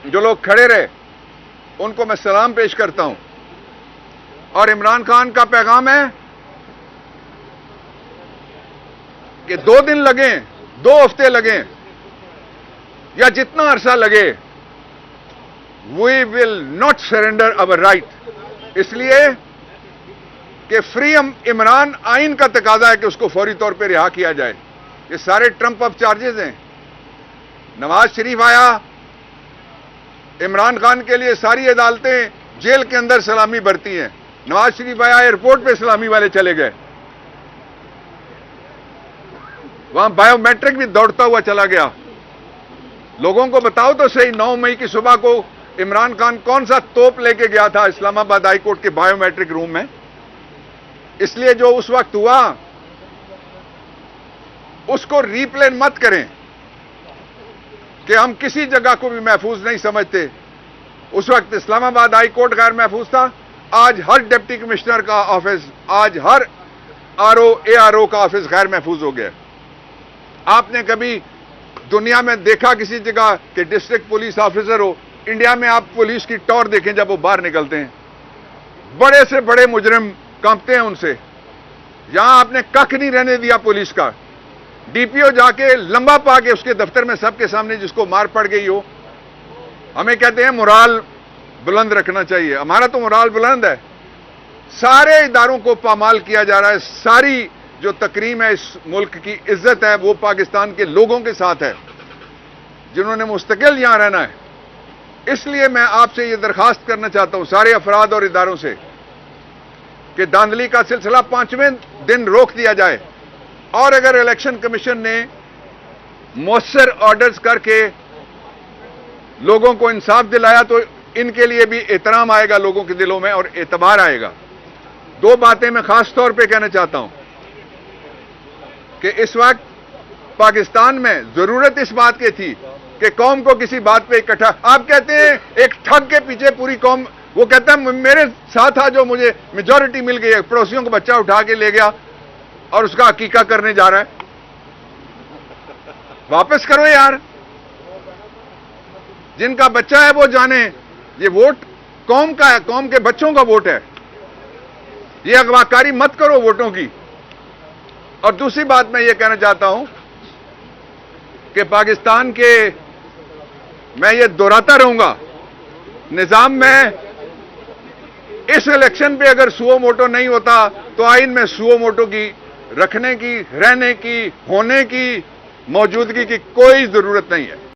جو لوگ کھڑے رہے ان کو میں سلام پیش کرتا ہوں، اور عمران خان کا پیغام ہے کہ 2 دن لگیں، 2 ہفتے لگیں یا جتنا عرصہ لگے، we will not surrender over right, اس لیے کہ فری عمران آئین کا تقاضا ہے کہ اس کو فوری طور پہ رہا کیا جائے۔ یہ سارے ٹرمپ اپ چارجز ہیں۔ نواز شریف آیا، عمران خان کے لیے ساری عدالتیں جیل کے اندر سلامی برتی ہیں، نواز شریف آیا ایئرپورٹ پہ سلامی والے چلے گئے، وہاں بایو میٹرک بھی دوڑتا ہوا چلا گیا۔ لوگوں کو بتاؤ تو صحیح، 9 مئی کی صبح کو عمران خان کون سا توپ لے کے گیا تھا اسلام آباد ہائی کورٹ کے بایو میٹرک روم میں؟ اس لیے جو اس وقت ہوا اس کو ری پلین مت کریں کہ ہم کسی جگہ کو بھی محفوظ نہیں سمجھتے۔ اس وقت اسلام آباد ہائی کورٹ غیر محفوظ تھا، آج ہر ڈپٹی کمشنر کا آفس، آج ہر آر او کا آفس غیر محفوظ ہو گیا۔ آپ نے کبھی دنیا میں دیکھا کسی جگہ کہ ڈسٹرکٹ پولیس آفیسر ہو؟ انڈیا میں آپ پولیس کی ٹور دیکھیں جب وہ باہر نکلتے ہیں، بڑے سے بڑے مجرم کانپتے ہیں ان سے۔ یہاں آپ نے ککھ نہیں رہنے دیا پولیس کا، ڈی پی او جا کے لمبا پا کے اس کے دفتر میں سب کے سامنے جس کو مار پڑ گئی ہو۔ ہمیں کہتے ہیں مورال بلند رکھنا چاہیے، ہمارا تو مورال بلند ہے، سارے اداروں کو پامال کیا جا رہا ہے، ساری جو تکریم ہے اس ملک کی عزت ہے وہ پاکستان کے لوگوں کے ساتھ ہے جنہوں نے مستقل یہاں رہنا ہے۔ اس لیے میں آپ سے یہ درخواست کرنا چاہتا ہوں سارے افراد اور اداروں سے کہ دھاندلی کا سلسلہ 5ویں دن روک دیا جائے، اور اگر الیکشن کمیشن نے مؤثر آرڈرز کر کے لوگوں کو انصاف دلایا تو ان کے لیے بھی احترام آئے گا لوگوں کے دلوں میں اور اعتبار آئے گا۔ 2 باتیں میں خاص طور پہ کہنا چاہتا ہوں کہ اس وقت پاکستان میں ضرورت اس بات کی تھی کہ قوم کو کسی بات پہ اکٹھا، آپ کہتے ہیں ایک ٹھگ کے پیچھے پوری قوم، وہ کہتا ہے میرے ساتھ تھا جو مجھے میجورٹی مل گئی ہے، پڑوسیوں کو بچہ اٹھا کے لے گیا اور اس کا عقیقہ کرنے جا رہا ہے۔ واپس کرو یار، جن کا بچہ ہے وہ جانے، یہ ووٹ قوم کا ہے، قوم کے بچوں کا ووٹ ہے، یہ اغواکاری مت کرو ووٹوں کی۔ اور دوسری بات میں یہ کہنا چاہتا ہوں کہ پاکستان کے، میں یہ دہراتا رہوں گا، نظام میں اس الیکشن پہ اگر سو موٹو نہیں ہوتا تو آئین میں سو موٹو کی رکھنے کی، رہنے کی، ہونے کی، موجودگی کی کوئی ضرورت نہیں ہے۔